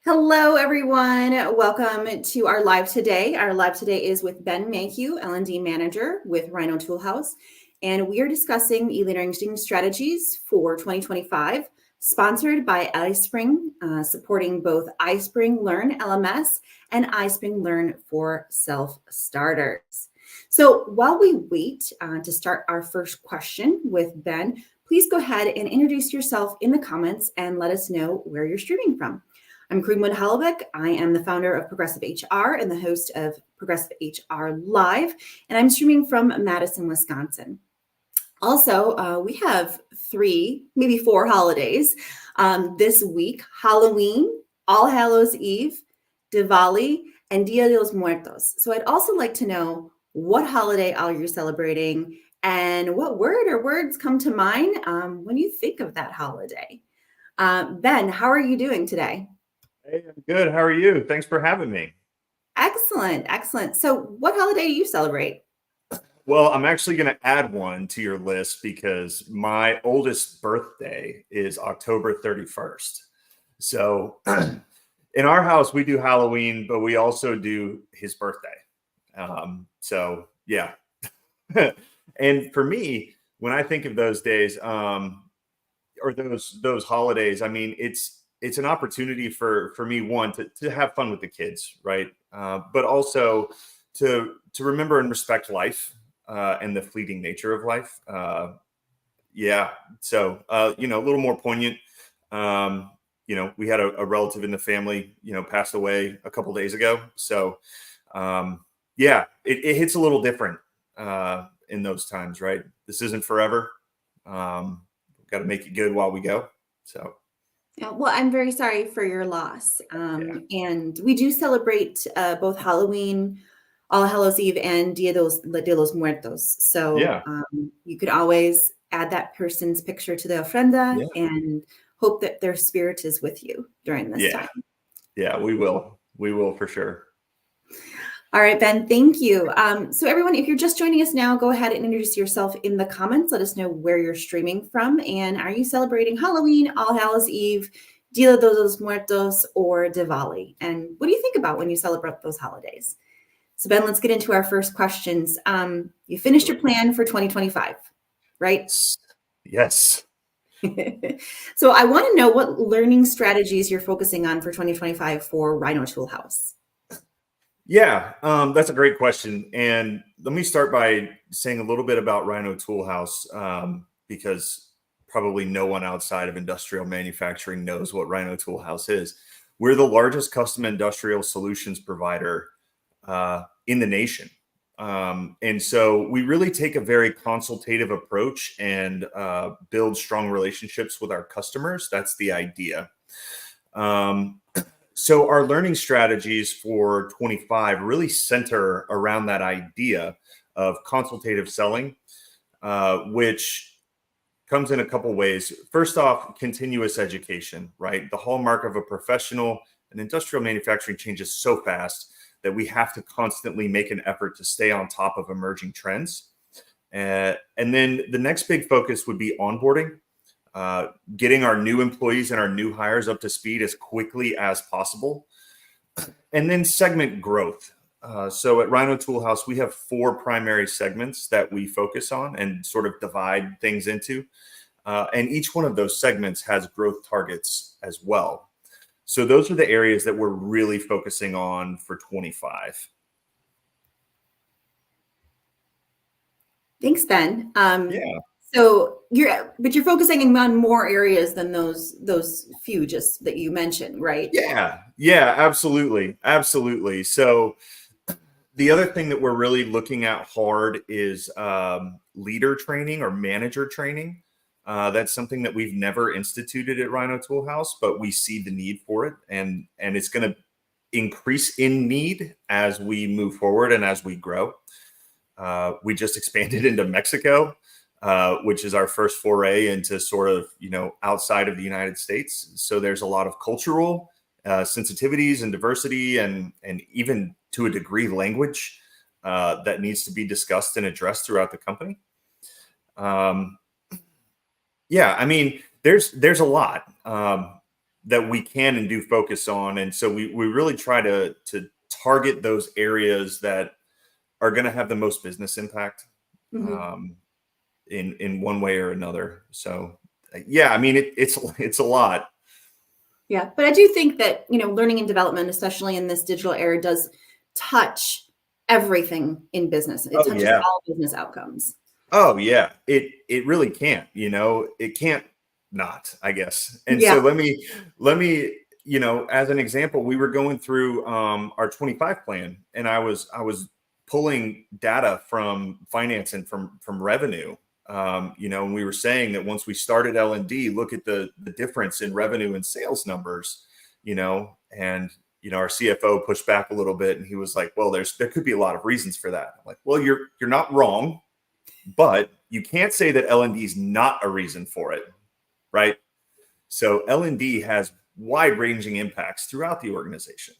Hello, everyone. Welcome to our live today. Our live today is with Ben Mayhew, L&D Manager with Rhino Toolhouse, and we are discussing e-learning strategies for 2025, sponsored by iSpring, supporting both iSpring Learn LMS and iSpring Learn for self-starters. So while we wait to start our first question with Ben, please go ahead and introduce yourself in the comments and let us know where you're streaming from. I'm Greenwood Hallebeck. I am the founder of Progressive HR and the host of Progressive HR Live, and I'm streaming from Madison, Wisconsin. Also, we have 3, maybe 4 holidays this week: Halloween, All Hallows Eve, Diwali, and Dia de los Muertos. So I'd also like to know what holiday are you celebrating and what word or words come to mind when you think of that holiday. Ben, how are you doing today? Hey, I'm good. How are you? Thanks for having me. Excellent, excellent. So what holiday do you celebrate? Well, I'm actually going to add one to your list because my oldest birthday is October 31st. So in our house, we do Halloween, but we also do his birthday. So yeah. And for me, when I think of those days, or those holidays, I mean, it's an opportunity for me, one, to have fun with the kids, right? But also to remember and respect life and the fleeting nature of life. Yeah. So a little more poignant. We had a relative in the family, passed away a couple days ago. So yeah, it hits a little different in those times, right? This isn't forever. Got to make it good while we go. So. Yeah, well, I'm very sorry for your loss. Yeah. And we do celebrate both Halloween, All Hallows Eve, and de los Muertos. So Yeah. You could always add that person's picture to the ofrenda Yeah. and hope that their spirit is with you during this Yeah. time. Yeah. We will. We will for sure. All right, Ben, thank you. So everyone, if you're just joining us now, go ahead and introduce yourself in the comments. Let us know where you're streaming from. And are you celebrating Halloween, All Hallows Eve, Dia de los Muertos, or Diwali? And what do you think about when you celebrate those holidays? So Ben, let's get into our first questions. You finished your plan for 2025, right? Yes. So I want to know what learning strategies you're focusing on for 2025 for Rhino Toolhouse. Yeah, that's a great question. And let me start by saying a little bit about Rhino Toolhouse, because probably no one outside of industrial manufacturing knows what Rhino Toolhouse is. We're the largest custom industrial solutions provider in the nation. And so we really take a very consultative approach and build strong relationships with our customers. That's the idea. So our learning strategies for 25 really center around that idea of consultative selling, which comes in a couple ways. First off, continuous education, right? The hallmark of a professional and industrial manufacturing changes so fast that we have to constantly make an effort to stay on top of emerging trends. And then the next big focus would be onboarding. Getting our new employees and our new hires up to speed as quickly as possible. And then segment growth. So at Rhino Toolhouse, we have 4 primary segments that we focus on and sort of divide things into. And each one of those segments has growth targets as well. So those are the areas that we're really focusing on for 25. Thanks, Ben. Yeah. So you're focusing on more areas than those few just that you mentioned, right? Yeah, absolutely. So the other thing that we're really looking at hard is leader training or manager training. That's something that we've never instituted at Rhino Toolhouse, but we see the need for it, and it's going to increase in need as we move forward and as we grow. We just expanded into Mexico, which is our first foray into sort of, outside of the United States. So there's a lot of cultural sensitivities and diversity and even to a degree language that needs to be discussed and addressed throughout the company. Yeah, I mean, there's a lot. that we can and do focus on. And so we really try to target those areas that are going to have the most business impact in one way or another. So yeah, I mean, it's a lot. Yeah, but I do think that, learning and development, especially in this digital era, does touch everything in business. It touches all business outcomes. Oh yeah, it really can't. It can't not, I guess. And Yeah. so let me, as an example, we were going through our 25 plan, and I was pulling data from finance and from revenue. And we were saying that once we started L&D, look at the difference in revenue and sales numbers, and our CFO pushed back a little bit, and he was like, well, there could be a lot of reasons for that. I'm like, well, you're not wrong, but you can't say that L&D is not a reason for it, right? So L&D has wide-ranging impacts throughout the organization.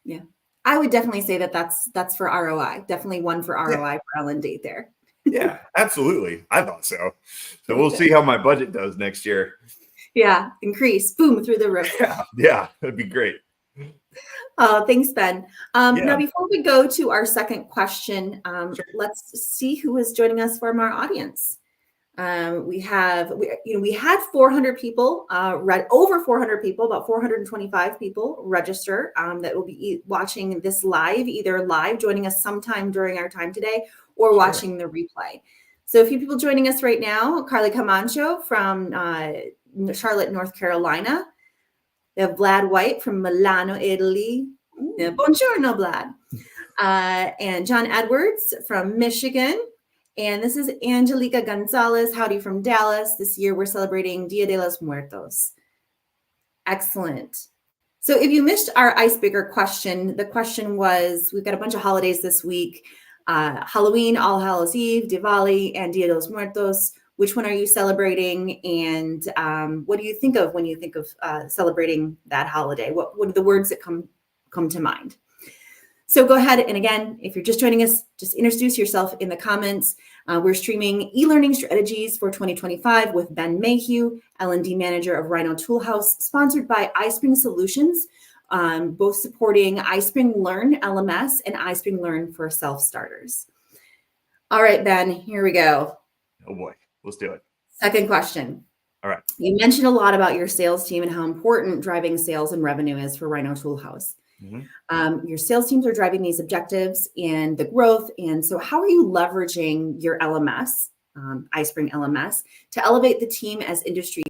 Yeah, I would definitely say that that's for ROI. Definitely one for ROI for L&D there. Yeah, absolutely. I thought so. So we'll see how my budget does next year. Yeah, increase, boom, through the roof. Yeah, that'd be great. Thanks, Ben. Now, before we go to our second question, Sure. Let's see who is joining us from our audience. We had 400 people, over 400 people, about 425 people register that will be watching this live, either live joining us sometime during our time today or watching the replay. So a few people joining us right now: Carly Camacho from Charlotte, North Carolina. We have Vlad White from Milano, Italy. Buongiorno, Vlad. And John Edwards from Michigan. And this is Angelica Gonzalez. Howdy from Dallas. This year we're celebrating Dia de los Muertos. Excellent. So if you missed our icebreaker question, the question was, we've got a bunch of holidays this week: Halloween, All Hallows Eve, Diwali, and Dia de los Muertos. Which one are you celebrating? And what do you think of when you think of celebrating that holiday? What are the words that come to mind? So go ahead, and again, if you're just joining us, just introduce yourself in the comments. We're streaming e-learning strategies for 2025 with Ben Mayhew, L&D manager of Rhino Toolhouse, sponsored by iSpring Solutions, both supporting iSpring Learn LMS and iSpring Learn for self-starters. All right, Ben, here we go. Oh boy, let's do it. Second question. All right. You mentioned a lot about your sales team and how important driving sales and revenue is for Rhino Toolhouse. Your sales teams are driving these objectives and the growth. And so how are you leveraging your LMS, iSpring LMS, to elevate the team as industry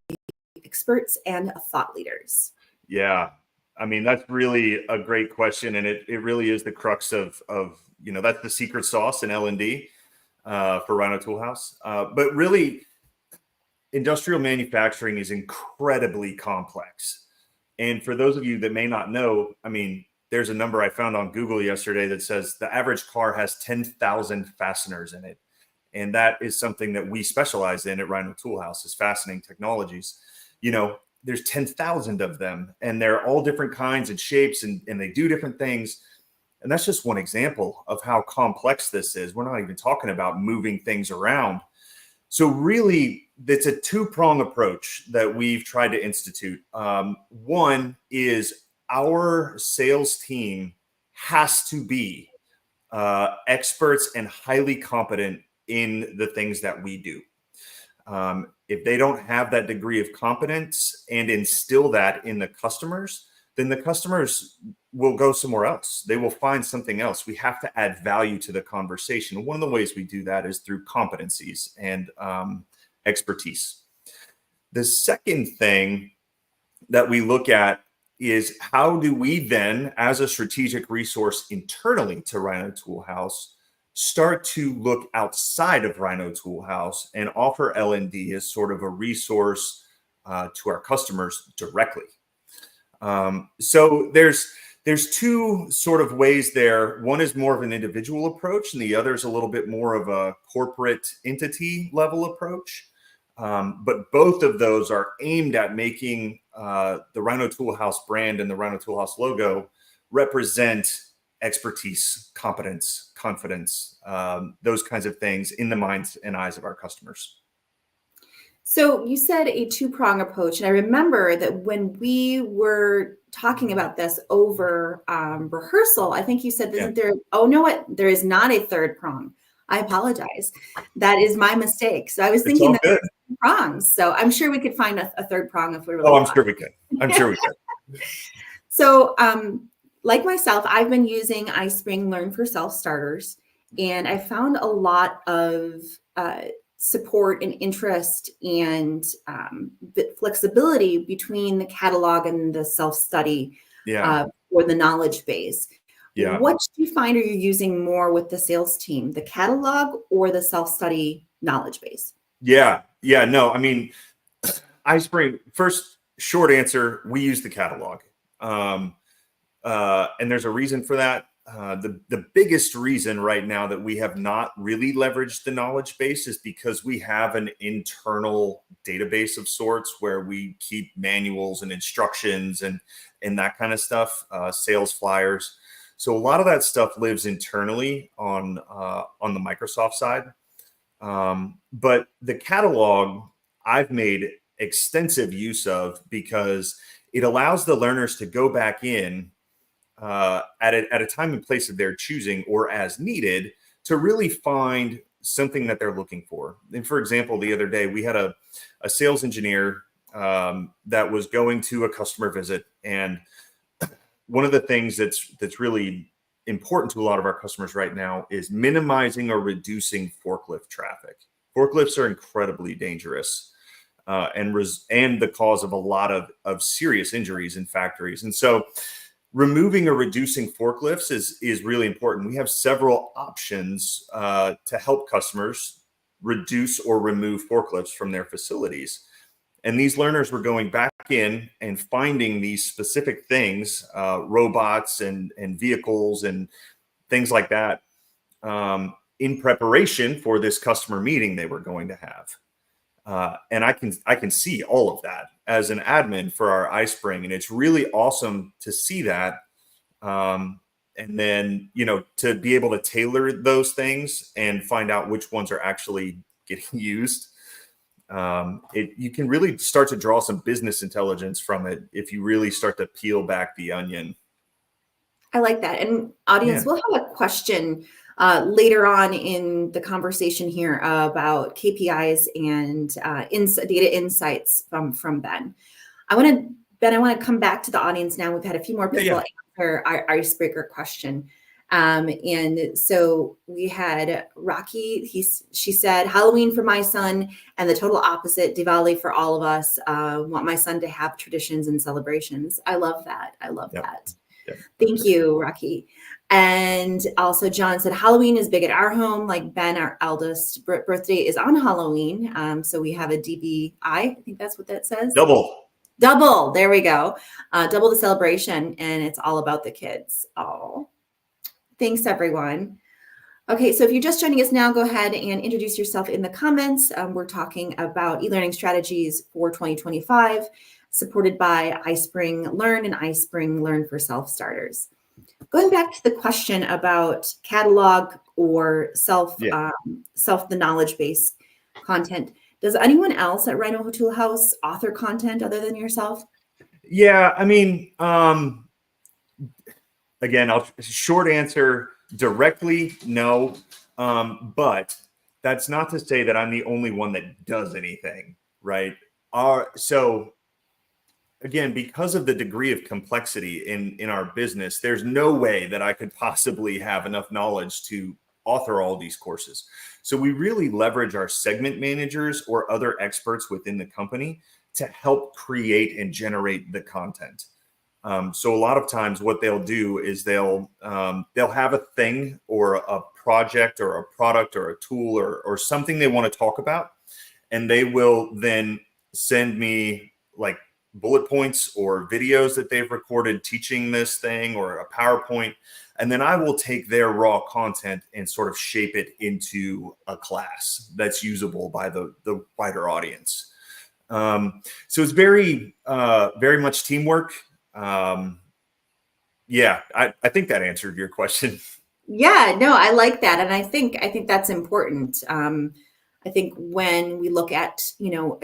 experts and thought leaders? Yeah, I mean, that's really a great question. And it really is the crux of that's the secret sauce in L&D for Rhino Toolhouse. But really, industrial manufacturing is incredibly complex. And for those of you that may not know, I mean, there's a number I found on Google yesterday that says the average car has 10,000 fasteners in it. And that is something that we specialize in at Rhino Toolhouse, is fastening technologies. There's 10,000 of them, and they're all different kinds and shapes, and they do different things. And that's just one example of how complex this is. We're not even talking about moving things around. So really, it's a two-prong approach that we've tried to institute. One is our sales team has to be experts and highly competent in the things that we do. If they don't have that degree of competence and instill that in the customers, then the customers will go somewhere else. They will find something else. We have to add value to the conversation. One of the ways we do that is through competencies and expertise. The second thing that we look at is, how do we then, as a strategic resource internally to Rhino Toolhouse, start to look outside of Rhino Toolhouse and offer L&D as sort of a resource to our customers directly. So there's two sort of ways there. One is more of an individual approach, and the other is a little bit more of a corporate entity level approach. But both of those are aimed at making the Rhino Toolhouse brand and the Rhino Toolhouse logo represent expertise, competence, confidence, those kinds of things in the minds and eyes of our customers. So you said a two-prong approach, and I remember that when we were talking about this over rehearsal, I think you said, Yeah, "Isn't there?" Oh, no, what? There is not a third prong. I apologize. That is my mistake. So I was it's thinking all that there good. were two prongs. So I'm sure we could find a third prong if we Oh, really I'm want. sure we could. I'm sure we could. So, like myself, I've been using iSpring Learn for Self Starters, and I found a lot of uh, support and interest and flexibility between the catalog and the self study Yeah, or the knowledge base. yeah, What do you find are you using more with the sales team, the catalog or the self study knowledge base? yeah, yeah. No, I mean, iSpring. First, short answer: we use the catalog. Um, and there's a reason for that. The biggest reason right now that we have not really leveraged the knowledge base is because we have an internal database of sorts where we keep manuals and instructions and that kind of stuff, sales flyers. So a lot of that stuff lives internally on the Microsoft side. But the catalog I've made extensive use of because it allows the learners to go back in at a time and place of their choosing or as needed to really find something that they're looking for. And for example, the other day we had a sales engineer that was going to a customer visit, and one of the things that's really important to a lot of our customers right now is minimizing or reducing forklift traffic. Forklifts are incredibly dangerous and the cause of a lot of serious injuries in factories. And so removing or reducing forklifts is really important. We have several options to help customers reduce or remove forklifts from their facilities. And these learners were going back in and finding these specific things, robots and vehicles and things like that, in preparation for this customer meeting they were going to have. And I can see all of that as an admin for our iSpring, and it's really awesome to see that. And then to be able to tailor those things and find out which ones are actually getting used. You can really start to draw some business intelligence from it if you really start to peel back the onion. I like that. And audience, Yeah, we'll have a question later on in the conversation here about KPIs and data insights from Ben. Ben, I want to come back to the audience now. We've had a few more yeah, people yeah. answer our icebreaker question. And so we had Rocky, she said, Halloween for my son and the total opposite, Diwali for all of us. Want my son to have traditions and celebrations. I love that. I love Yep, that. yep. Thank you, Rocky. And also, John said Halloween is big at our home. Like Ben, our eldest birthday is on Halloween. So we have a DBI. I think that's what that says. Double. Double. There we go. Double the celebration. And it's all about the kids. Oh, thanks, everyone. Okay, so if you're just joining us now, go ahead and introduce yourself in the comments. We're talking about e-learning strategies for 2025, supported by iSpring Learn and iSpring Learn for Self-Starters. Going back to the question about catalog or Yeah. the knowledge base content, does anyone else at Rhino Tool House author content other than yourself? Yeah, I mean, again, short answer directly no. But that's not to say that I'm the only one that does anything, right? So again, because of the degree of complexity in our business, there's no way that I could possibly have enough knowledge to author all these courses. So we really leverage our segment managers or other experts within the company to help create and generate the content. So a lot of times what they'll do is they'll have a thing or a project or a product or a tool or something they want to talk about, and they will then send me like bullet points or videos that they've recorded teaching this thing or a PowerPoint. And then I will take their raw content and sort of shape it into a class that's usable by the wider audience. So it's very much teamwork. Yeah, I think that answered your question. Yeah, no, I like that, and I think that's important. I think when we look at,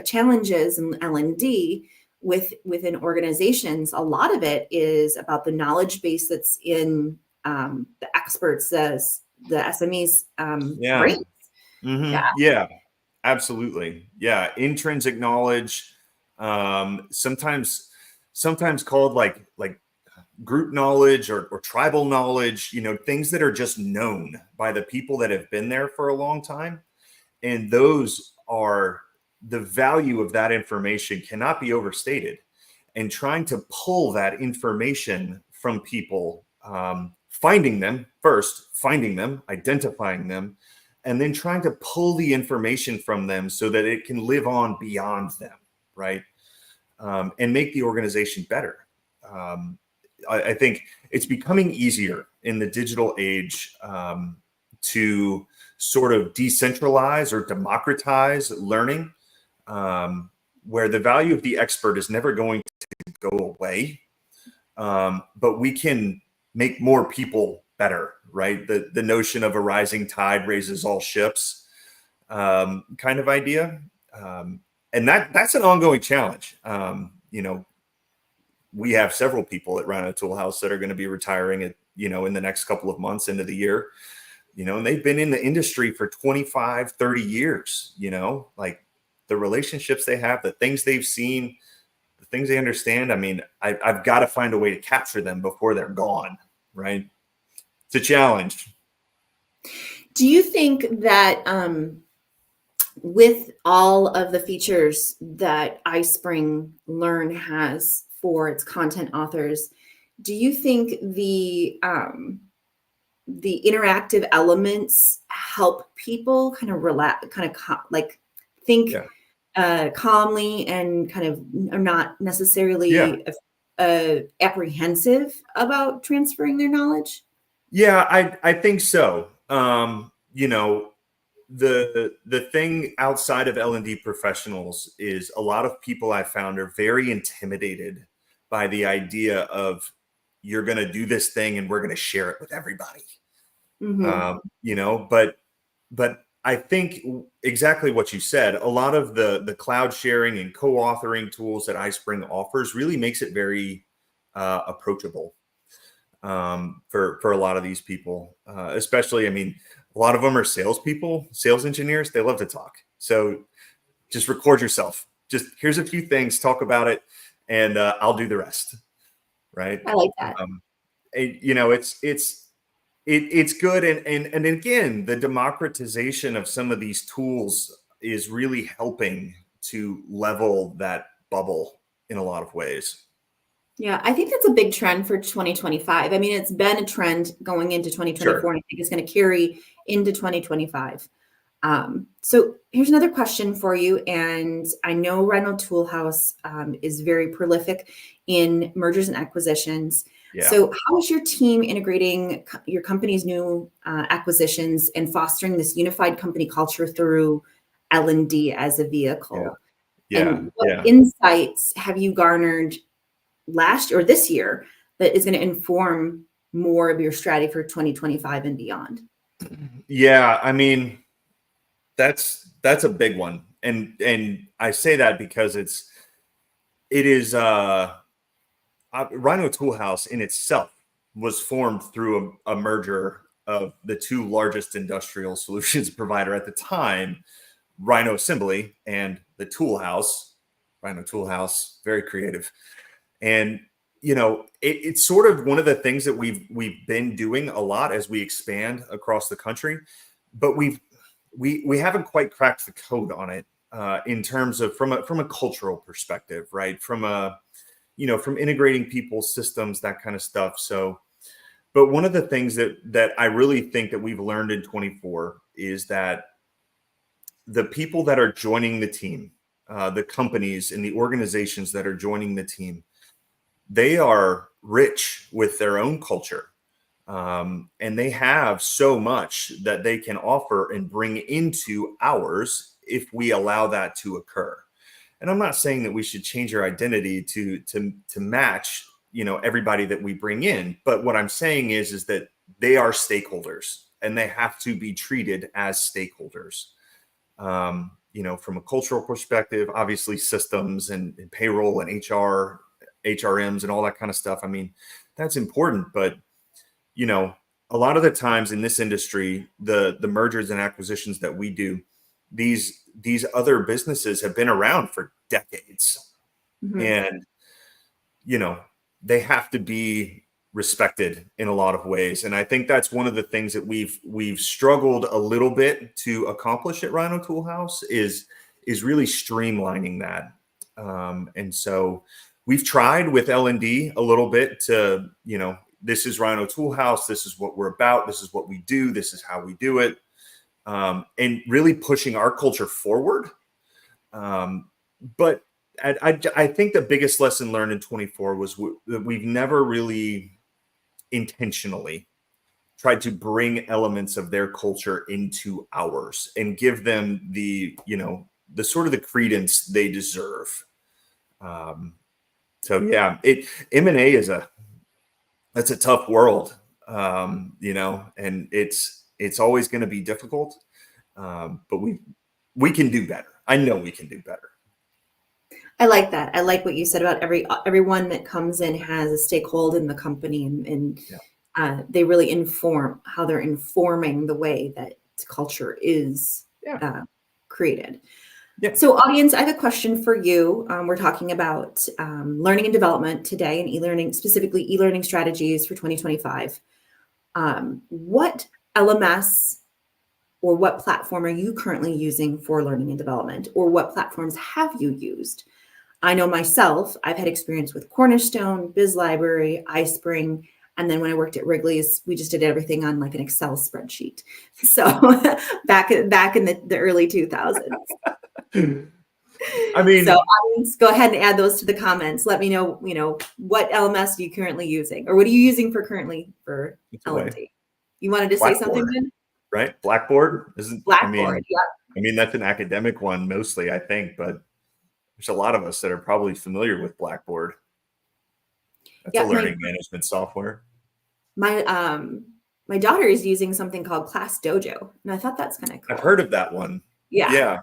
challenges in L&D within organizations, a lot of it is about the knowledge base that's in the experts, the SMEs Yeah. brains. Yeah. Yeah, absolutely. Yeah. Intrinsic knowledge, sometimes called like group knowledge or tribal knowledge, things that are just known by the people that have been there for a long time. And those are the value of that information cannot be overstated. And trying to pull that information from people, finding them first, finding them, identifying them, and then trying to pull the information from them so that it can live on beyond them, right? And make the organization better. I think it's becoming easier in the digital age to sort of decentralize or democratize learning, where the value of the expert is never going to go away, but we can make more people better, right? The notion of a rising tide raises all ships, kind of idea. And that's an ongoing challenge. We have several people at Rhino Tool House that are going to be retiring in the next couple of months into the year, and they've been in the industry for 25, 30 years, like the relationships they have, the things they've seen, the things they understand. I mean, I've got to find a way to capture them before they're gone, right? It's a challenge. Do you think that with all of the features that iSpring Learn has for its content authors, do you think the interactive elements help people kind of relax, think calmly and kind of are not necessarily apprehensive about transferring their knowledge? Yeah, I think so. The thing outside of L&D professionals is a lot of people I found are very intimidated by the idea of you're going to do this thing and we're going to share it with everybody. But I think exactly what you said, a lot of the cloud sharing and co-authoring tools that iSpring offers really makes it very approachable for a lot of these people, especially, I mean, a lot of them are salespeople, sales engineers. They love to talk. So just record yourself. Just here's a few things, talk about it, and I'll do the rest. Right. I like that. It's good. And again, the democratization of some of these tools is really helping to level that bubble in a lot of ways. Yeah, I think that's a big trend for 2025. I mean, it's been a trend going into 2024, Sure. and I think it's going to carry into 2025. So here's another question for you. And I know Rhino Toolhouse is very prolific in mergers and acquisitions. Yeah. So how is your team integrating your company's new acquisitions and fostering this unified company culture through L&D as a vehicle? And what insights have you garnered last or this year that is going to inform more of your strategy for 2025 and beyond? Yeah, I mean, that's a big one. And I say that because it is Rhino Toolhouse in itself was formed through a merger of the two largest industrial solutions provider at the time, Rhino Assembly and the Toolhouse. Rhino Toolhouse, very creative. And it's sort of one of the things that we've been doing a lot as we expand across the country, but we haven't quite cracked the code on it in terms of from a cultural perspective, right? From integrating people's systems, that kind of stuff. So, but one of the things that I really think that we've learned in 24 is that the people that are joining the team, the companies and the organizations that are joining the team, they are rich with their own culture. And they have so much that they can offer and bring into ours if we allow that to occur. And I'm not saying that we should change our identity to match, everybody that we bring in. But what I'm saying is that they are stakeholders and they have to be treated as stakeholders. From a cultural perspective, obviously systems and payroll and HR, HRMs and all that kind of stuff. I mean, that's important, but a lot of the times in this industry, the mergers and acquisitions that we do, these other businesses have been around for decades, Mhm. and you know they have to be respected in a lot of ways. And I think that's one of the things that we've struggled a little bit to accomplish at Rhino Toolhouse is really streamlining that. And so we've tried with L&D a little bit to, this is Rhino Toolhouse, this is what we're about, this is what we do, this is how we do it, and really pushing our culture forward. But I think the biggest lesson learned in 24 was that we've never really intentionally tried to bring elements of their culture into ours and give them the sort of the credence they deserve. So yeah, M&A that's a tough world, and it's always going to be difficult. But we can do better. I know we can do better. I like that. I like what you said about everyone that comes in has a stakeholder in the company, and they really inform how they're informing the way that culture is created. Yeah. So, audience, I have a question for you. We're talking about learning and development today, and e-learning, specifically e-learning strategies for 2025. What LMS or what platform are you currently using for learning and development, or what platforms have you used? I know myself, I've had experience with Cornerstone, Biz Library, iSpring, and then when I worked at Wrigley's, we just did everything on like an Excel spreadsheet. So back in the early 2000s. I mean, so audience, go ahead and add those to the comments. Let me know, what LMS are you currently using, or what are you using currently for L&D? You wanted to say something, Ben? Right? Blackboard isn't. Blackboard. I mean that's an academic one mostly, I think, but there's a lot of us that are probably familiar with Blackboard. That's a learning management software. My daughter is using something called Class Dojo, and I thought that's kind of cool. I've heard of that one. Yeah.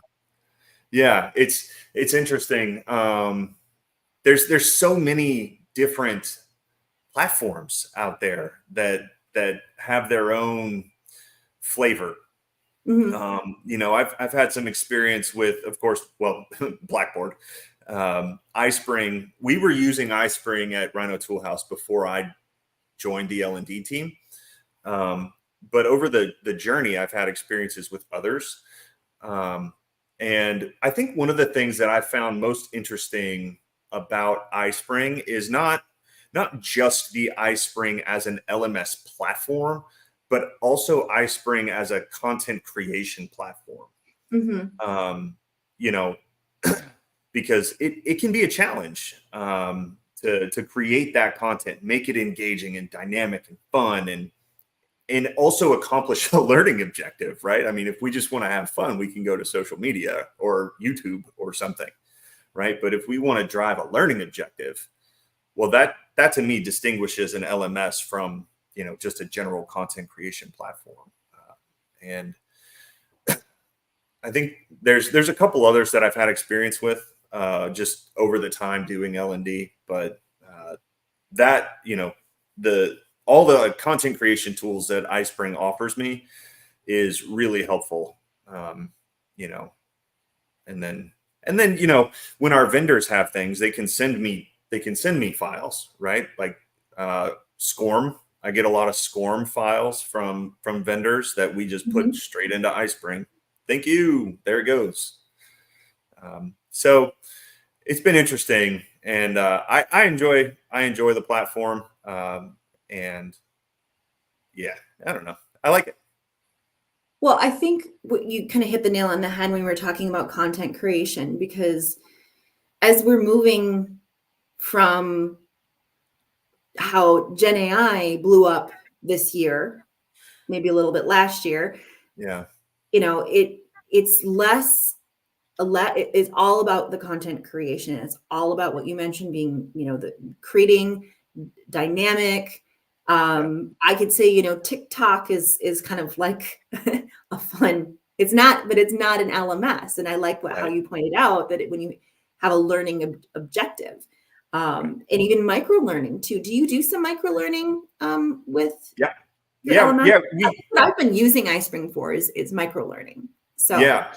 It's interesting. There's so many different platforms out there that have their own flavor. Mm-hmm. I've had some experience with, of course, Blackboard, iSpring. We were using iSpring at Rhino Toolhouse before I joined the L&D team. But over the journey, I've had experiences with others. And I think one of the things that I found most interesting about iSpring is not just the iSpring as an LMS platform, but also iSpring as a content creation platform. Mm-hmm. Because it can be a challenge to create that content, make it engaging and dynamic and fun, and also accomplish a learning objective, right? I mean, if we just want to have fun, we can go to social media or YouTube or something, right? But if we want to drive a learning objective, well, that to me distinguishes an LMS from just a general content creation platform. And I think there's a couple others that I've had experience with just over the time doing L&D, but that all the content creation tools that iSpring offers me is really helpful. And then when our vendors have things, they can send me files, right? Like SCORM. I get a lot of SCORM files from vendors that we just put straight into iSpring. Thank you. There it goes. So it's been interesting, and I enjoy the platform. And yeah, I don't know. I like it. Well, I think you kind of hit the nail on the head when we were talking about content creation, because as we're moving from how Gen AI blew up this year, maybe a little bit last year, it's it's all about the content creation. It's all about what you mentioned being, the creating dynamic. I could say, TikTok is kind of like a fun It's not, but it's not an LMS. And I like how Right. you pointed out that when you have a learning objective, Right. and even micro learning too. Do you do some micro learning with Yeah. your Yeah. LMS? Yeah. That's what I've been using iSpring for is micro learning. So Yeah.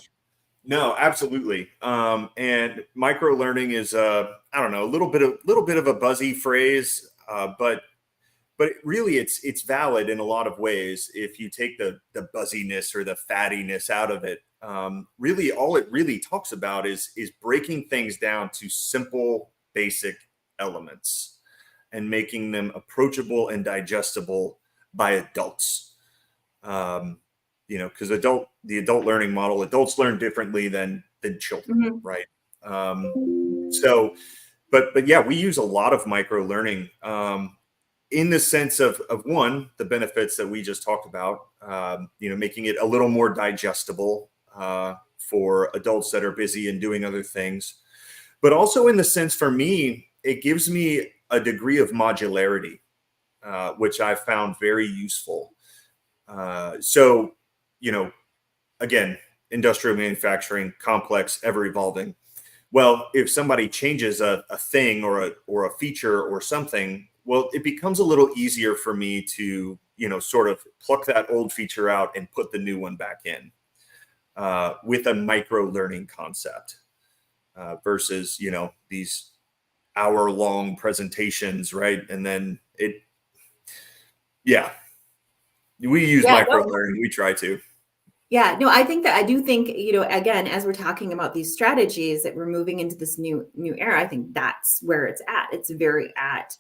No, absolutely. And micro learning is I don't know, a little bit of a buzzy phrase, but really it's valid in a lot of ways if you take the buzziness or the fattiness out of it. Really, all it really talks about is breaking things down to simple, basic elements and making them approachable and digestible by adults. Um, because the adult learning model, adults learn differently than children, mhm. right? So, but yeah, we use a lot of micro learning. In the sense of one, the benefits that we just talked about, making it a little more digestible for adults that are busy and doing other things, but also in the sense for me, it gives me a degree of modularity, which I found very useful. So, you know, again, industrial manufacturing, complex, ever evolving. Well, if somebody changes a thing or a feature or something, well, it becomes a little easier for me to, sort of pluck that old feature out and put the new one back in with a micro learning concept versus, these hour-long presentations, right? And then yeah, we use Yeah, micro no, learning. We try to. yeah, no, I do think, again, as we're talking about these strategies that we're moving into this new era, I think that's where it's at. It's very at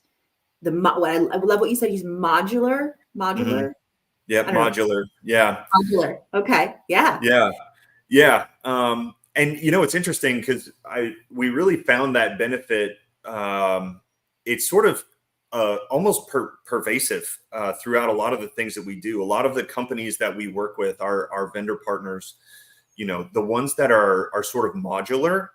what I love what you said, use modular, Hmm. modular. Yep, I don't know. modular. Yeah. Modular. Okay. Yeah. Yeah. Yeah. And it's interesting because we really found that benefit. It's sort of almost pervasive throughout a lot of the things that we do. A lot of the companies that we work with, our vendor partners, the ones that are sort of modular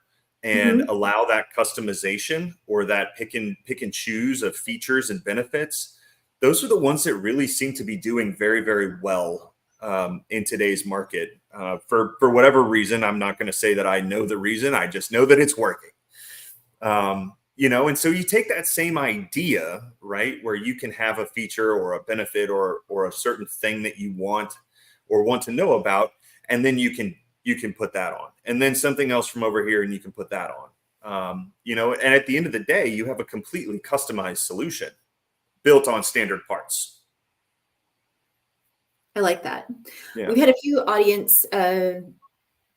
and Hmm. allow that customization or that pick and choose of features and benefits. Those are the ones that really seem to be doing very, very well in today's market. For whatever reason, I'm not going to say that I know the reason. I just know that it's working. And so you take that same idea, right, where you can have a feature or a benefit or a certain thing that you want or want to know about, and then you can put that on, and then something else from over here, and you can put that on. And at the end of the day, you have a completely customized solution built on standard parts. I like that. Yeah. We've had a few audience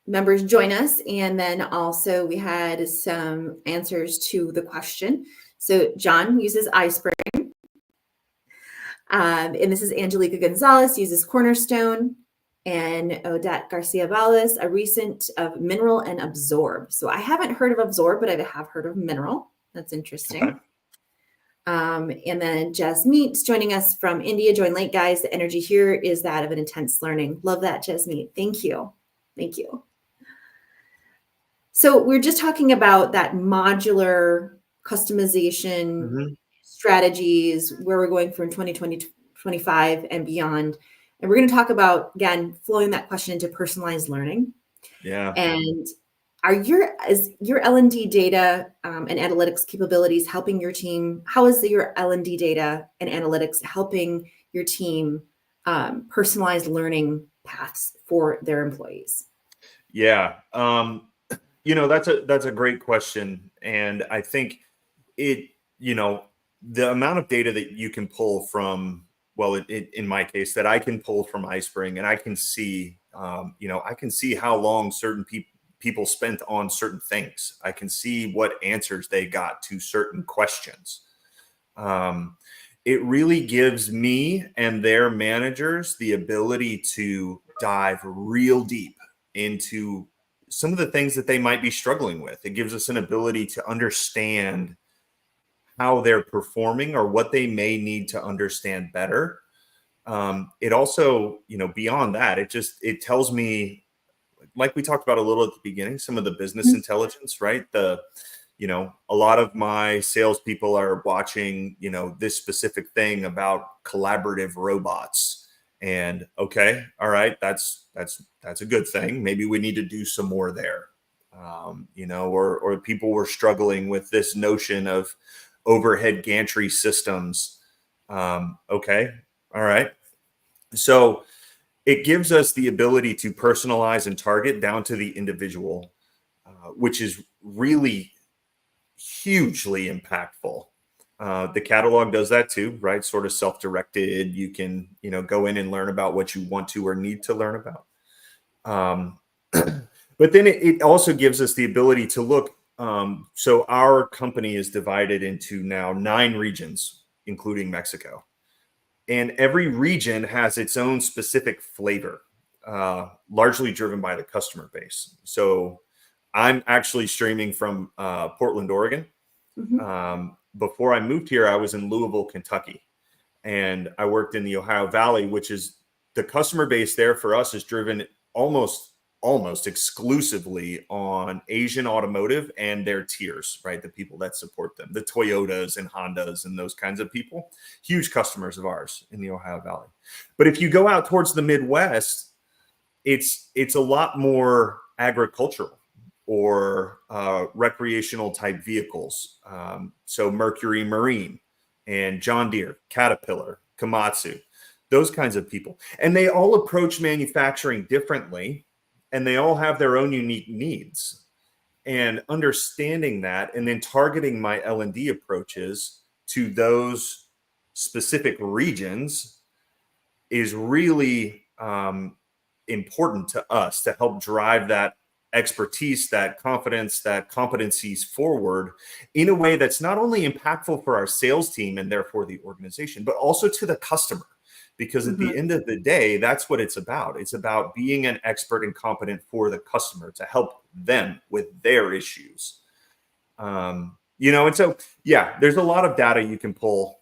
members join us, and then also we had some answers to the question. So John uses iSpring, and this is Angelica Gonzalez uses Cornerstone, and Odette Garcia Ballas, a recent of Mineral and Absorb. So I haven't heard of Absorb, but I have heard of Mineral. That's Okay. interesting. And then Jasmeet's joining us from India. Join late, guys. The energy here is that of an intense learning. Love that, Jasmeet. Thank you. Thank you. So we're just talking about that modular customization Hmm. strategies, where we're going from 2020 to 25 and beyond. And we're going to talk about, again, flowing that question into personalized learning. Yeah. And is your L&D data and analytics capabilities helping your team? How is your L&D data and analytics helping your team personalize learning paths for their employees? Yeah. That's a great question. And I think it, the amount of data that you can pull from, well, in my case, that I can pull from iSpring, and I can see, I can see how long certain people spent on certain things. I can see what answers they got to certain questions. Um, it really gives me and their managers the ability to dive real deep into some of the things that they might be struggling with. It gives us an ability to understand how they're performing or what they may need to understand better. It also, beyond that, it tells me, like we talked about a little at the beginning, some of the business intelligence, right? A lot of my salespeople are watching, this specific thing about collaborative robots. And okay, all right, that's a good thing. Maybe we need to do some more there. Or people were struggling with this notion of overhead gantry systems. Okay, all right. So it gives us the ability to personalize and target down to the individual, which is really hugely impactful. The catalog does that too, right? Sort of self-directed. You can, go in and learn about what you want to or need to learn about. Um, but then it also gives us the ability to look. So our company is divided into now 9 regions, including Mexico, and every region has its own specific flavor, largely driven by the customer base. So I'm actually streaming from Portland, Oregon. Mhm. Before I moved here, I was in Louisville, Kentucky, and I worked in the Ohio Valley, which is the customer base there for us is driven almost exclusively on Asian automotive and their tiers, right? The people that support them, the Toyotas and Hondas and those kinds of people, huge customers of ours in the Ohio Valley. But if you go out towards the Midwest, it's a lot more agricultural or recreational type vehicles. So Mercury Marine and John Deere, Caterpillar, Komatsu, those kinds of people. And they all approach manufacturing differently, and they all have their own unique needs. And understanding that and then targeting my L&D approaches to those specific regions is really important to us to help drive that expertise, that confidence, that competencies forward in a way that's not only impactful for our sales team and therefore the organization, but also to the customer. Because at the Mhm. end of the day, that's what it's about. It's about being an expert and competent for the customer to help them with their issues. And so yeah, there's a lot of data you can pull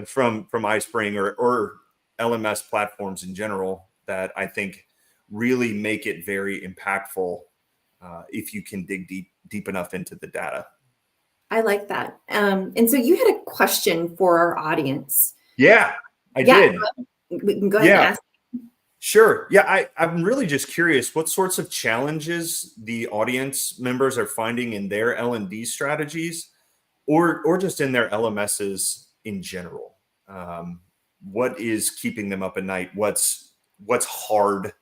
from iSpring or LMS platforms in general that I think really make it very impactful if you can dig deep enough into the data. I like that. And so you had a question for our audience. Yeah, I Yeah, did. we can go ahead and Yeah, ask. sure. Yeah, I'm really just curious what sorts of challenges the audience members are finding in their L&D strategies or just in their LMSs in general. Um, what is keeping them up at night? What's hard?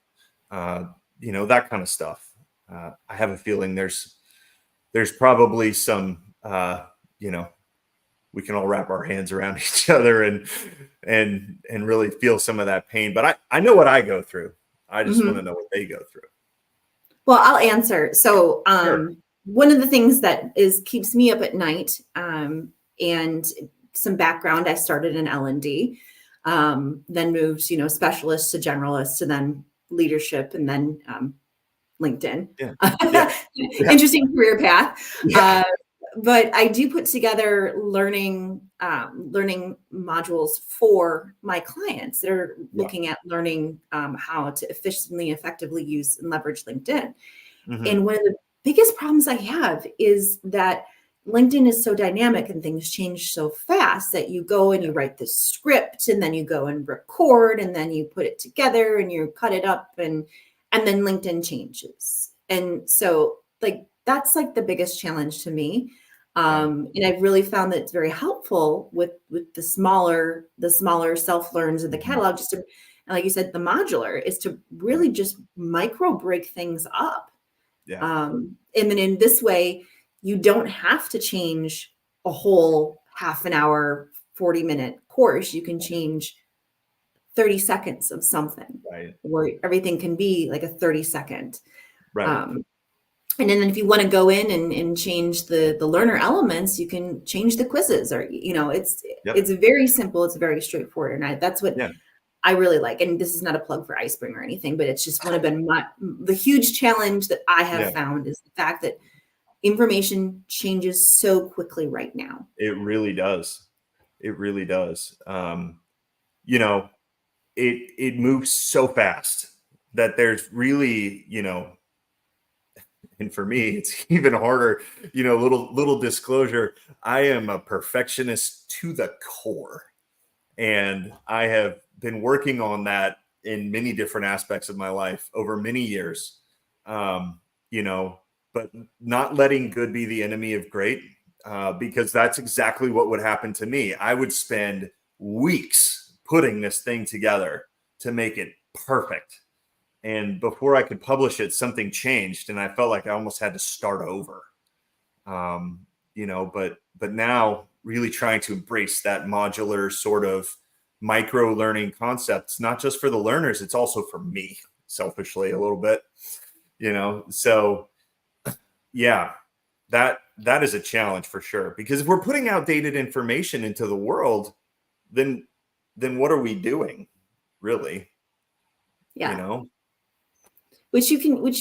That kind of stuff. I have a feeling there's probably some we can all wrap our hands around each other and really feel some of that pain. But I know what I go through. I just want to Mhm. know what they go through. Well, I'll answer. So, Sure. one of the things that keeps me up at night, and some background, I started in L&D, then moved, specialist to generalist, to then leadership, and then LinkedIn. Yeah. Yeah. Yeah. Interesting career path. Yeah. Uh, but I do put together learning modules for my clients that are Yeah. looking at learning how to efficiently, effectively use and leverage LinkedIn. Hmm. And one of the biggest problems I have is that LinkedIn is so dynamic and things change so fast that you go and you write this script and then you go and record and then you put it together and you cut it up and then LinkedIn changes. And so like that's like the biggest challenge to me. Yeah. And I've really found that it's very helpful with the smaller self learns in the Hmm. catalog, just to, and like you said, the modular is to Yeah. really just micro break things up. Yeah. And then in this way, you don't have to change a whole half an hour, 40-minute course. You can change 30 seconds of something Right. where everything can be like a 30-second. Right. Um, and then if you want to go in and change the learner elements, you can change the quizzes, or Yep. it's very simple, it's very straightforward. And that's what Yeah. I really like. And this is not a plug for iSpring or anything, but it's just one of the huge challenge that I have Yeah. found is the fact that information changes so quickly right now. It really does. It really does. You know, it moves so fast that there's really, and for me, it's even harder. Little disclosure. I am a perfectionist to the core. And I have been working on that in many different aspects of my life over many years. Um, you know, but not letting good be the enemy of great, because that's exactly what would happen to me. I would spend weeks putting this thing together to make it perfect. And before I could publish it, something changed, and I felt like I almost had to start over. Um, but now really trying to embrace that modular sort of micro learning concepts, not just for the learners, it's also for me, selfishly a little bit, So yeah, that is a challenge for sure. Because if we're putting outdated information into the world, then what are we doing, really? You Yeah. know? Which you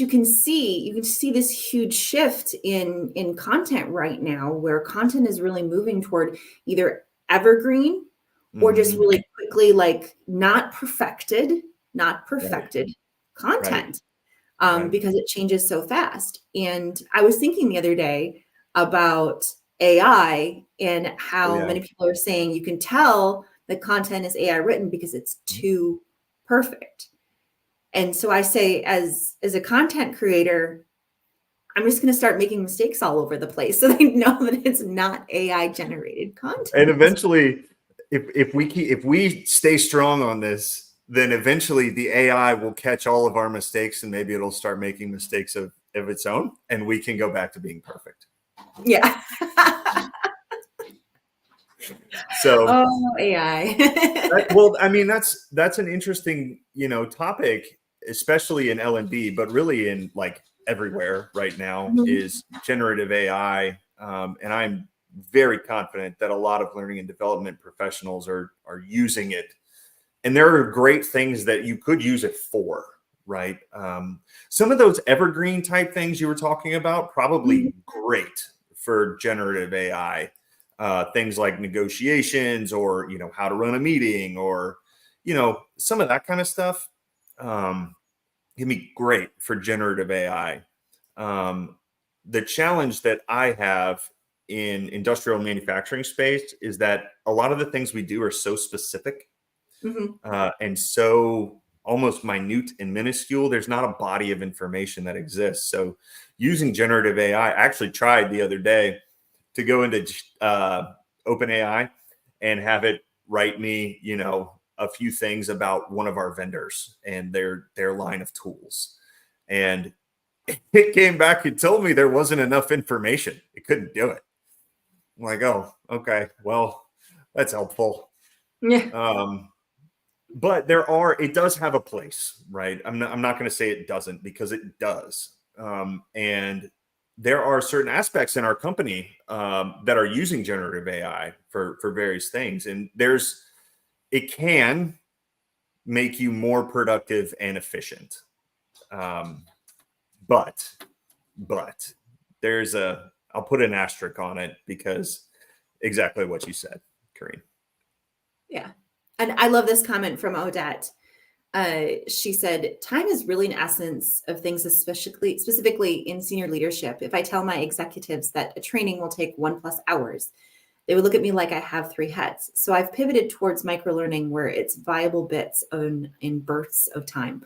can see this huge shift in content right now, where content is really moving toward either evergreen or just Mhm. really quickly, like not Right, perfected right, content, right. because it changes so fast. And I was thinking the other day about AI and Oh how yeah. many people are saying you can tell the content is AI written because it's too perfect. And so I say, as a content creator, I'm just going to start making mistakes all over the place so they know that it's not AI generated And content. eventually, if we stay strong on this, then eventually the AI will catch all of our mistakes, and maybe it'll start making mistakes of its own, and we can go back to being perfect. Yeah. So, Oh, AI. well, I mean, that's an interesting, topic, especially in L&D, but really in like everywhere right now Mhm. is generative AI, and I'm very confident that a lot of learning and development professionals are using it, and there are great things that you could use it for, right? Some of those evergreen type things you were talking about, Mhm. probably great for generative AI. Things like negotiations, or how to run a meeting, or some of that kind of stuff. Um, can be great for generative AI. Um, the challenge that I have in industrial manufacturing space is that a lot of the things we do are so specific, Mhm. and so almost minute and minuscule. There's not a body of information that exists. So using generative AI, I actually tried the other day to go into OpenAI and have it write me, a few things about one of our vendors and their line of tools. And it came back and told me there wasn't enough information. It couldn't do it. I'm like, oh, okay, well, that's helpful. Yeah. Um, but it does have a place, right? I'm not going to say it doesn't, because it does. And there are certain aspects in our company that are using generative AI for various things, and it can make you more productive and efficient. Um, but but I'll put an asterisk on it, because exactly what you said, Kareen. Yeah. And I love this comment from Odette. She said, time is really an essence of things, especially specifically in senior leadership. If I tell my executives that a training will take 1+ hours, they would look at me like I have three heads. So I've pivoted towards microlearning where it's viable bits in bursts of time.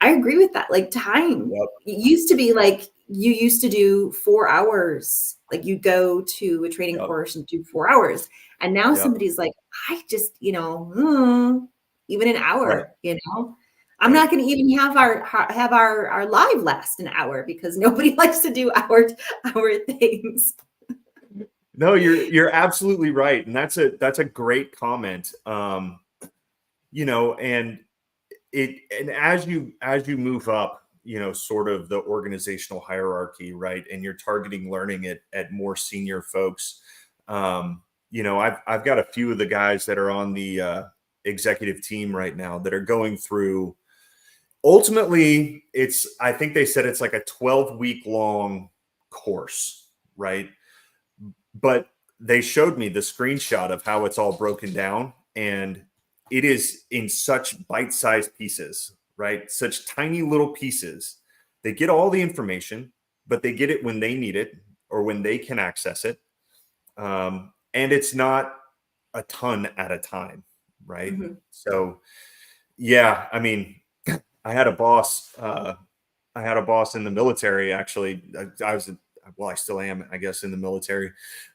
I agree with that. Like time Yep. it used to be like you used to do 4 hours. Like you go to a training Yep. course and do 4 hours. And now Yep. somebody's like, I just, even an Right. hour. I'm Right. not going to even have our live last an hour because nobody likes to do hour things. No, you're absolutely right, and that's a great comment. And as you move up, sort of the organizational hierarchy, right, and you're targeting learning at more senior folks. I've got a few of the guys that are on the executive team right now that are going through. Ultimately, I think they said it's like a 12-week long course, right? But they showed me the screenshot of how it's all broken down, and it is in such bite-sized pieces, right? Such tiny little pieces. They get all the information, but they get it when they need it or when they can access it. And it's not a ton at a time, right? Mhm. So yeah, I mean, I had a boss. I had a boss in the military. Actually, I was, well, I still am, I guess, in the military.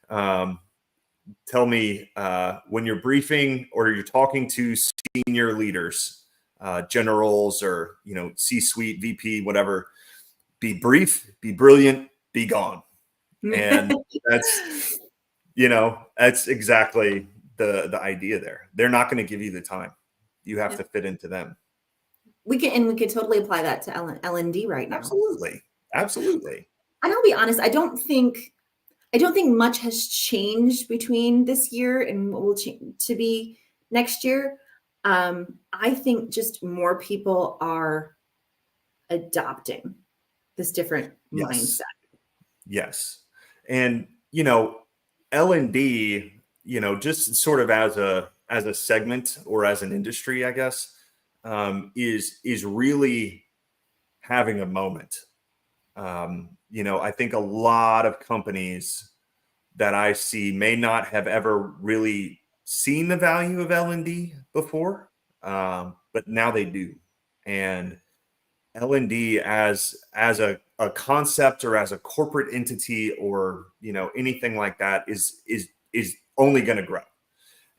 Um, Tell me when you're briefing or you're talking to senior leaders, generals, or C-suite, VP, whatever. Be brief, be brilliant, be gone. And that's that's exactly the idea there. They're not going to give you the time. You have Yeah. to fit into them. We could totally apply that to L&D right now. Absolutely. Absolutely. And I'll be honest, I don't think much has changed between this year and what will change to be next year. I think just more people are adopting this different mindset. Yes. Yes. And L&D, just sort of as a segment or as an industry, I guess, is really having a moment. I think a lot of companies that I see may not have ever really seen the value of L&D before, but now they do. And L&D as a concept or as a corporate entity or anything like that is only going to grow.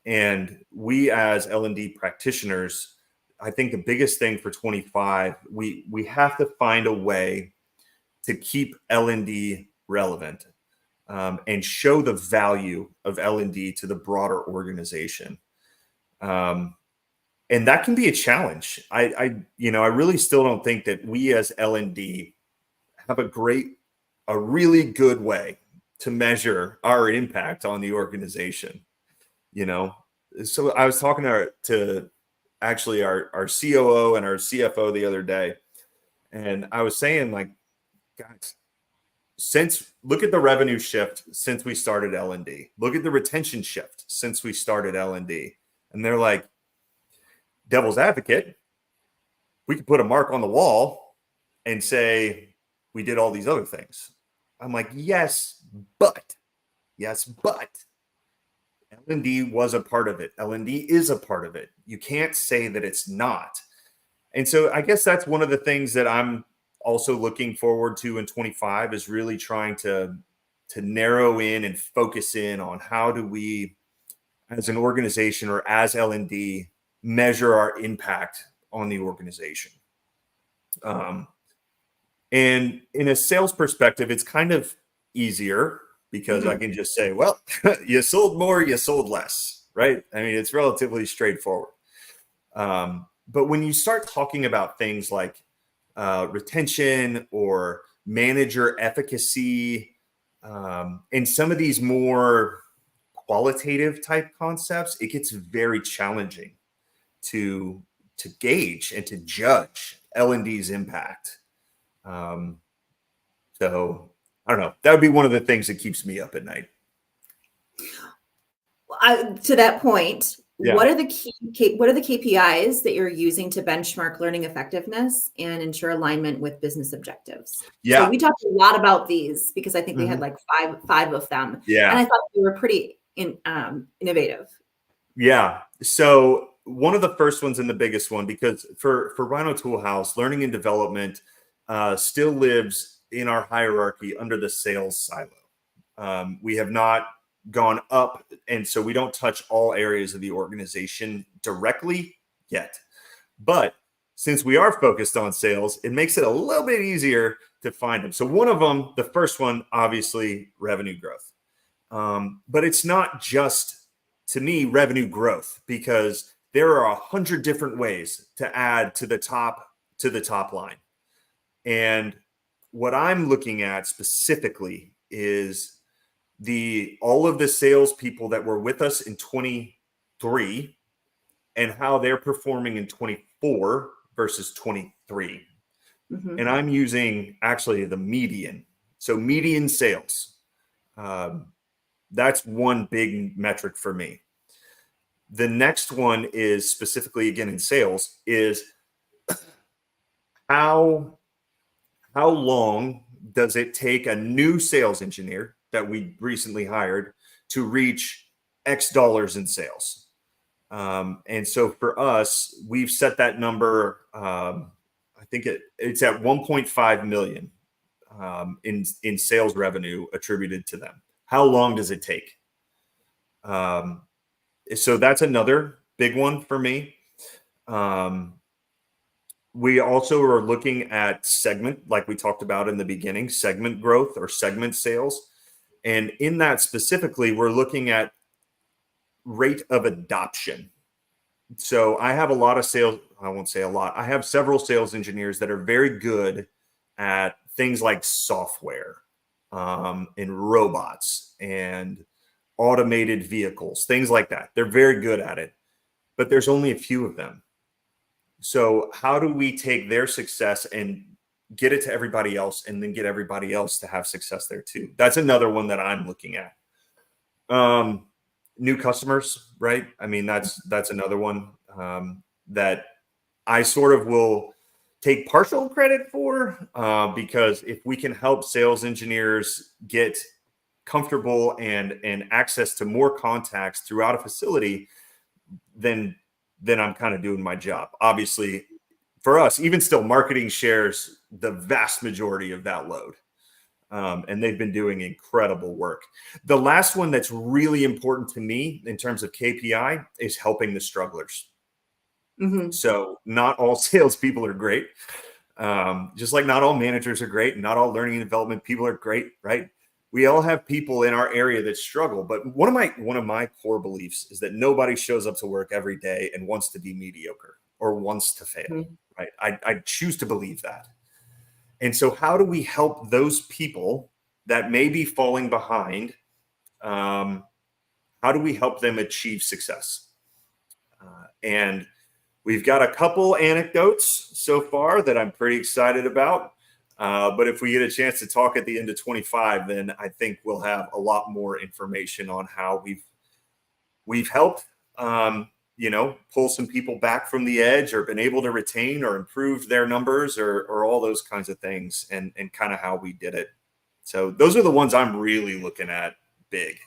And we as L&D practitioners, I think the biggest thing for 25, we have to find a way to keep L&D relevant, and show the value of L&D to the broader organization. And that can be a challenge. I really still don't think that we as L&D have a really good way to measure our impact on the organization. You know, so I was talking to actually our COO and our CFO the other day, and I was saying, like, guys, look at the revenue shift since we started L&D. Look at the retention shift since we started L&D. And they're like, devil's advocate, we could put a mark on the wall and say we did all these other things. I'm like, but yes, but L&D was a part of it. L&D is a part of it. You can't say that it's not. And so I guess that's one of the things that I'm also looking forward to in 25 is really trying to narrow in and focus in on how do we as an organization or as L&D measure our impact on the organization. And in a sales perspective, it's kind of easier because I can just say, well, you sold more, you sold less, right? I mean, it's relatively straightforward. But when you start talking about things like retention or manager efficacy, and some of these more qualitative type concepts, it gets very challenging to gauge and to judge L&D's impact. So I don't know. That would be one of the things that keeps me up at night. To that point, Yeah. what are the KPIs that you're using to benchmark learning effectiveness and ensure alignment with business objectives? Yeah. So we talked a lot about these because I think we had Mhm. like five of them. Yeah. And I thought they were pretty innovative. Yeah. So one of the first ones and the biggest one, because for Rhino Toolhouse, learning and development still lives in our hierarchy under the sales silo. We have not gone up, and so we don't touch all areas of the organization directly yet. But since we are focused on sales, it makes it a little bit easier to find them. So one of them, the first one, obviously revenue growth. But it's not just, to me, revenue growth, because there are 100 different ways to add to the top line. And what I'm looking at specifically is all of the salespeople that were with us in 23 and how they're performing in 24 versus 23. Mhm. And I'm using actually the median. So median sales. That's one big metric for me. The next one is specifically, again, in sales, is how long does it take a new sales engineer that we recently hired to reach X dollars in sales? And so for us, we've set that number. I think it's at 1.5 million in sales revenue attributed to them. How long does it take? So that's another big one for me. We also are looking at segment, like we talked about in the beginning, segment growth or segment sales. And in that specifically, we're looking at rate of adoption. So I have a lot of sales, I won't say a lot, I have several sales engineers that are very good at things like software and robots and automated vehicles, things like that. They're very good at it, but there's only a few of them. So how do we take their success and get it to everybody else and then get everybody else to have success there too? That's another one that I'm looking at. New customers, right? I mean, that's another one that I sort of will take partial credit for because if we can help sales engineers get comfortable and access to more contacts throughout a facility, then I'm kind of doing my job. Obviously, for us, even still, marketing shares the vast majority of that load. And they've been doing incredible work. The last one that's really important to me in terms of KPI is helping the strugglers. Mm-hmm. So not all salespeople are great. Just like not all managers are great and not all learning and development people are great, right? We all have people in our area that struggle. But one of my core beliefs is that nobody shows up to work every day and wants to be mediocre or wants to fail, Mm-hmm. right? I choose to believe that. And so how do we help those people that may be falling behind? How do we help them achieve success? And we've got a couple anecdotes so far that I'm pretty excited about. But if we get a chance to talk at the end of 25, then I think we'll have a lot more information on how we've helped pull some people back from the edge or been able to retain or improve their numbers or all those kinds of things and kind of how we did it. So those are the ones I'm really looking at big.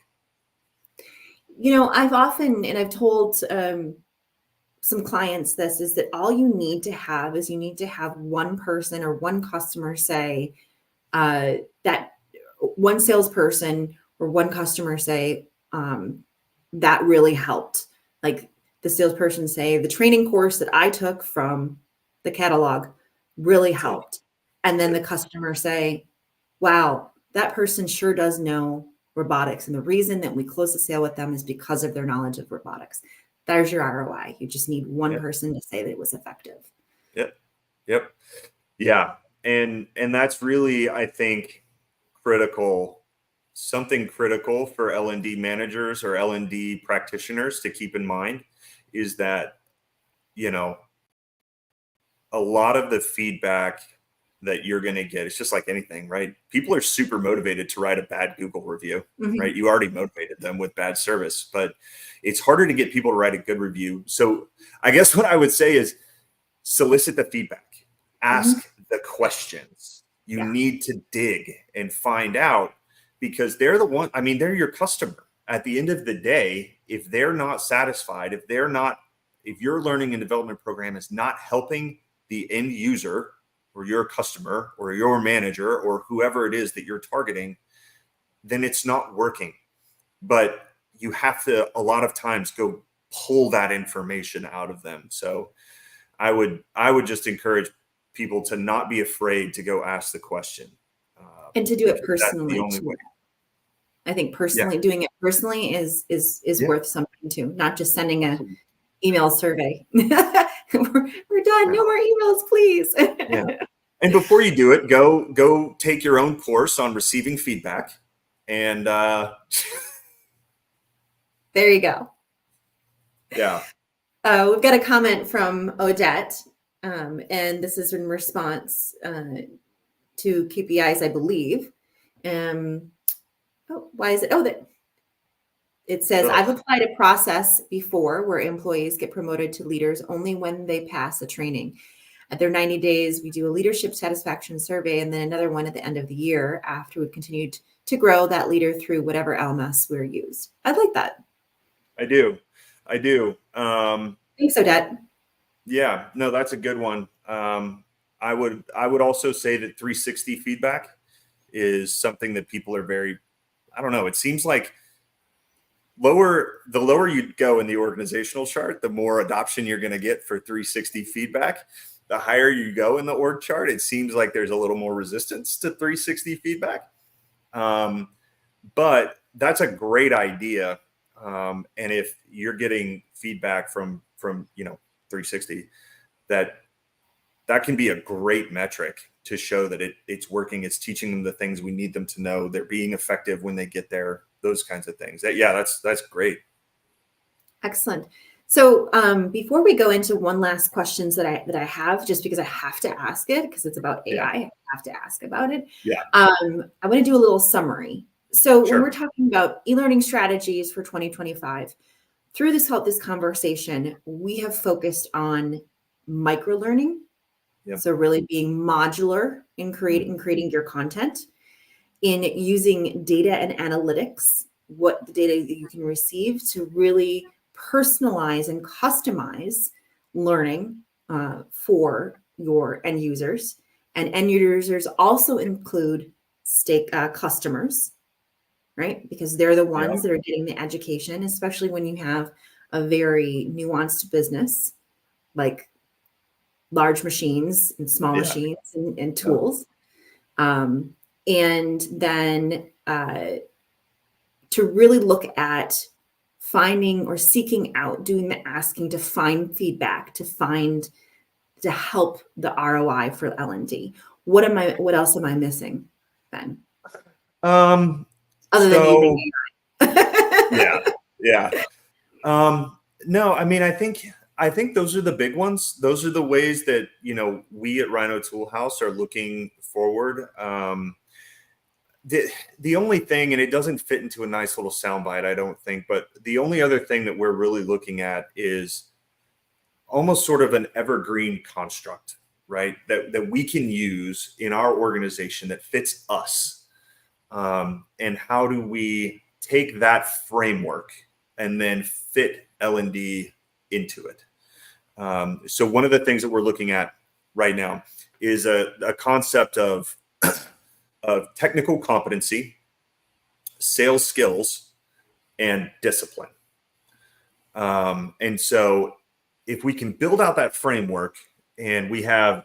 I've told some clients this is that all you need to have is you need to have one person or one customer say that one salesperson or one customer say that really helped. Like the salesperson say the training course that I took from the catalog really helped. And then the customer say, wow, that person sure does know robotics. And the reason that we close the sale with them is because of their knowledge of robotics. There's your ROI. You just need one person to say that it was effective. Yep. Yeah. And that's really, I think, something critical for L&D managers or L&D practitioners to keep in mind is that, a lot of the feedback that you're going to get, it's just like anything, right? People are super motivated to write a bad Google review, right? You already motivated them with bad service, but it's harder to get people to write a good review. So I guess what I would say is solicit the feedback, ask the questions. You need to dig and find out because they're the one, they're your customer. At the end of the day, if they're not satisfied, if your learning and development program is not helping the end user or your customer or your manager or whoever it is that you're targeting, then it's not working. But you have to, a lot of times, go pull that information out of them. So I would just encourage people to not be afraid to go ask the question. And to do it personally. That's the only way. I think doing it personally is worth something too, not just sending a email survey. we're done. No more emails, please. And before you do it, go take your own course on receiving feedback. And there you go. Yeah. We've got a comment from Odette, and this is in response to KPIs, I believe. Why is it? It says, I've applied a process before where employees get promoted to leaders only when they pass the training. At their 90 days, we do a leadership satisfaction survey and then another one at the end of the year after we've continued to grow that leader through whatever LMS we're used. I like that. I do. I do. Thanks, Odette. Yeah, no, that's a good one. I would also say that 360 feedback is something that people are very, I don't know, it seems like the lower you go in the organizational chart, the more adoption you're going to get for 360 feedback. The higher you go in the org chart, it seems like there's a little more resistance to 360 feedback. But that's a great idea. And if you're getting feedback from 360, that can be a great metric to show that it's working. It's teaching them the things we need them to know. They're being effective when they get there. Those kinds of things. That's great. Excellent. So before we go into one last questions that I have, just because I have to ask it because it's about AI, I have to ask about it. Yeah. I want to do a little summary. So Sure. when we're talking about e-learning strategies for 2025, through this conversation, we have focused on micro learning. Yep. So really being modular in creating your content, in using data and analytics, what the data that you can receive to really personalize and customize learning for your end users. And end users also include customers, right? Because they're the ones that are getting the education, especially when you have a very nuanced business like large machines and small machines and tools. And then to really look at finding or seeking out, doing the asking to find feedback, to help the ROI for L&D. What else am I missing, Ben? Other than using AI. Yeah. No, I mean, I think those are the big ones. Those are the ways that, we at Rhino Toolhouse are looking forward. The only thing, and it doesn't fit into a nice little soundbite, I don't think, but the only other thing that we're really looking at is almost sort of an evergreen construct, right? That we can use in our organization that fits us. And how do we take that framework and then fit L&D into it? So one of the things that we're looking at right now is a concept of technical competency, sales skills, and discipline. And so if we can build out that framework and we have,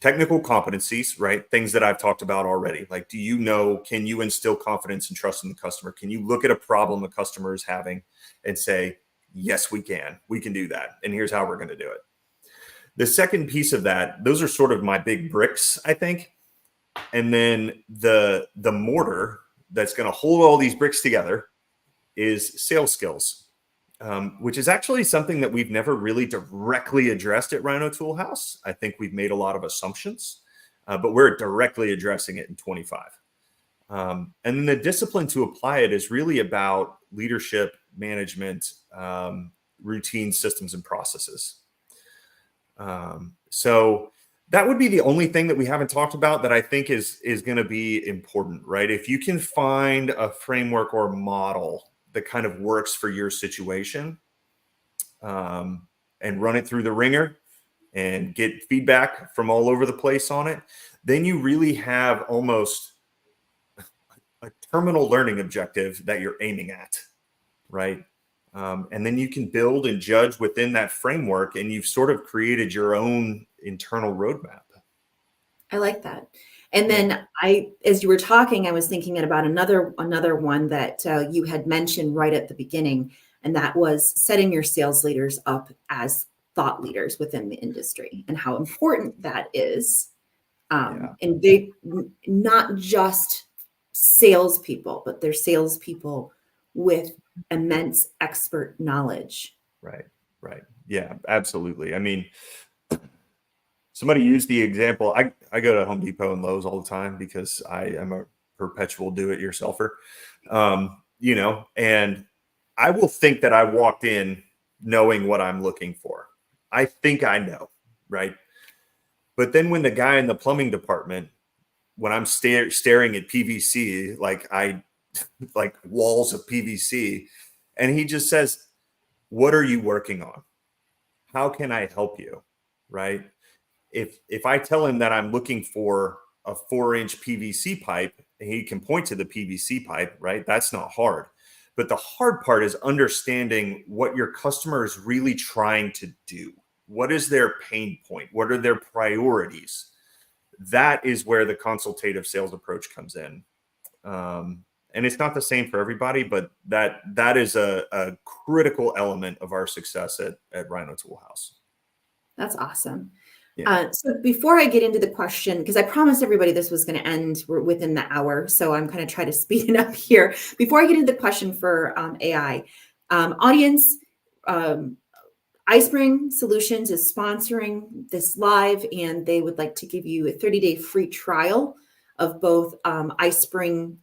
technical competencies, right? Things that I've talked about already. Like, can you instill confidence and trust in the customer? Can you look at a problem a customer is having and say, yes, we can do that. And here's how we're going to do it. The second piece of that, those are sort of my big bricks, I think. And then the mortar that's going to hold all these bricks together is sales skills, which is actually something that we've never really directly addressed at Rhino Toolhouse. I think we've made a lot of assumptions, but we're directly addressing it in 25. And then the discipline to apply it is really about leadership, management, routine systems and processes. So that would be the only thing that we haven't talked about that I think is going to be important, right? If you can find a framework or model that kind of works for your situation, and run it through the ringer and get feedback from all over the place on it, then you really have almost a terminal learning objective that you're aiming at, right? And then you can build and judge within that framework, and you've sort of created your own internal roadmap. I like that. And then as you were talking, I was thinking about another one that you had mentioned right at the beginning, and that was setting your sales leaders up as thought leaders within the industry and how important that is. And they not just salespeople, but they're salespeople with immense expert knowledge. Right. Yeah, absolutely. I mean, somebody used the example. I go to Home Depot and Lowe's all the time because I am a perpetual do-it-yourselfer. And I will think that I walked in knowing what I'm looking for. I think I know, right? But then when the guy in the plumbing department, when I'm staring at PVC, like walls of PVC, and he just says, what are you working on? How can I help you? Right? If I tell him that I'm looking for a 4-inch PVC pipe, he can point to the PVC pipe, right? That's not hard. But the hard part is understanding what your customer is really trying to do. What is their pain point? What are their priorities? That is where the consultative sales approach comes in. And it's not the same for everybody, but that is a critical element of our success at Rhino Tool House. That's awesome. Yeah. So before I get into the question, because I promised everybody this was going to end within the hour, so I'm kind of trying to speed it up here. Before I get into the question for AI, audience, iSpring Solutions is sponsoring this live, and they would like to give you a 30-day free trial of both iSpring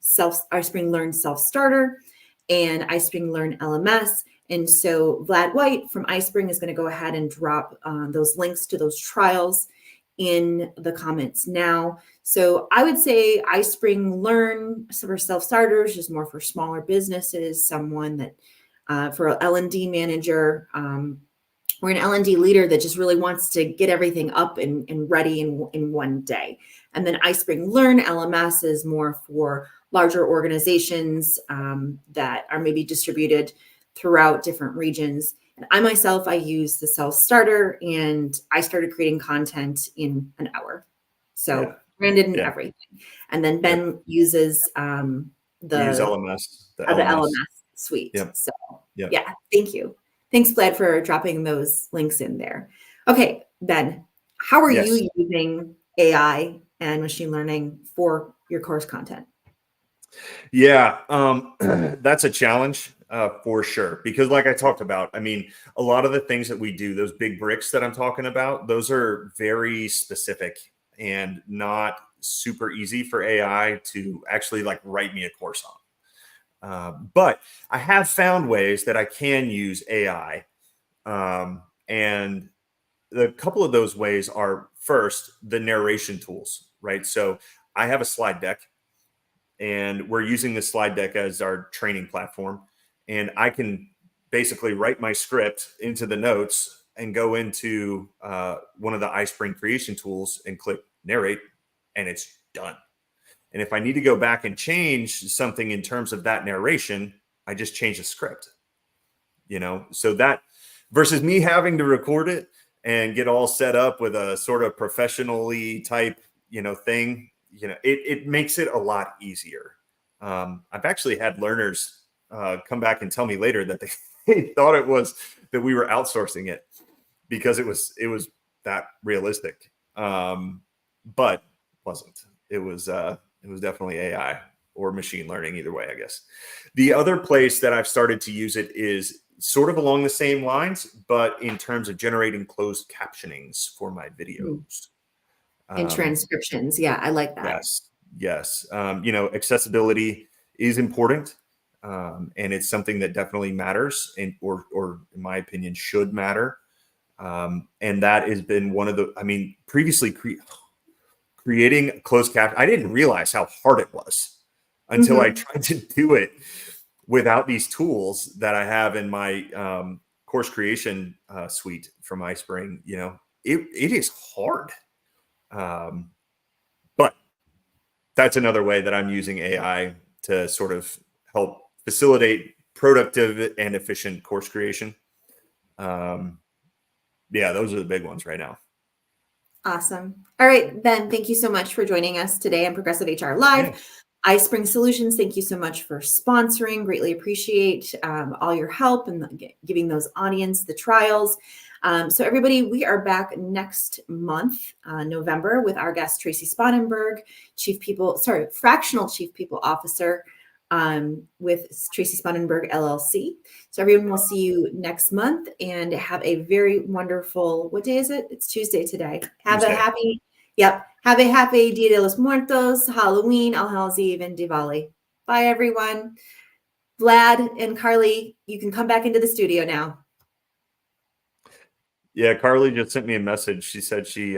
Learn Self Starter and iSpring Learn LMS. And so Vlad White from iSpring is going to go ahead and drop those links to those trials in the comments now. So I would say iSpring Learn for self-starters is more for smaller businesses, someone that for an L&D manager or an L&D leader that just really wants to get everything up and ready in one day. And then iSpring Learn LMS is more for larger organizations that are maybe distributed throughout different regions. And I myself, I use the self-starter, and I started creating content in an hour. So branded and everything. And then Ben uses We use LMS, the LMS suite. Yep. So yeah, thank you. Thanks, Vlad, for dropping those links in there. Okay, Ben, how are you using AI and machine learning for your course content? Yeah, that's a challenge for sure. Because like I talked about, I mean, a lot of the things that we do, those big bricks that I'm talking about, those are very specific and not super easy for AI to actually like write me a course on. But I have found ways that I can use AI. And the couple of those ways are first, the narration tools, right? So I have a slide deck, and we're using the slide deck as our training platform. And I can basically write my script into the notes and go into one of the iSpring creation tools and click narrate, and it's done. And if I need to go back and change something in terms of that narration, I just change the script, so that versus me having to record it and get all set up with a sort of professionally type, thing, it makes it a lot easier. I've actually had learners come back and tell me later that they thought it was that we were outsourcing it because it was that realistic. But wasn't. It was definitely AI or machine learning, either way, I guess. The other place that I've started to use it is sort of along the same lines, but in terms of generating closed captionings for my videos. And transcriptions. Yeah, I like that. Yes. Accessibility is important. And it's something that definitely matters or in my opinion, should matter. And that has been one of the, previously creating closed caption, I didn't realize how hard it was until I tried to do it without these tools that I have in my course creation suite from iSpring. It is hard. But that's another way that I'm using AI to sort of help facilitate productive and efficient course creation. Those are the big ones right now. Awesome. All right, Ben, thank you so much for joining us today on Progressive HR Live. Yeah. iSpring Solutions, thank you so much for sponsoring. Greatly appreciate all your help and giving those audience the trials. So everybody, we are back next month, November, with our guest, Tracy Spanenberg, Fractional Chief People Officer with Tracy Spanenberg, LLC. So everyone, will see you next month, and have a very wonderful, what day is it? It's Tuesday today. Have a happy Dia de los Muertos, Halloween, All Hallows Eve, and Diwali. Bye, everyone. Vlad and Carly, you can come back into the studio now. Yeah, Carly just sent me a message. She said she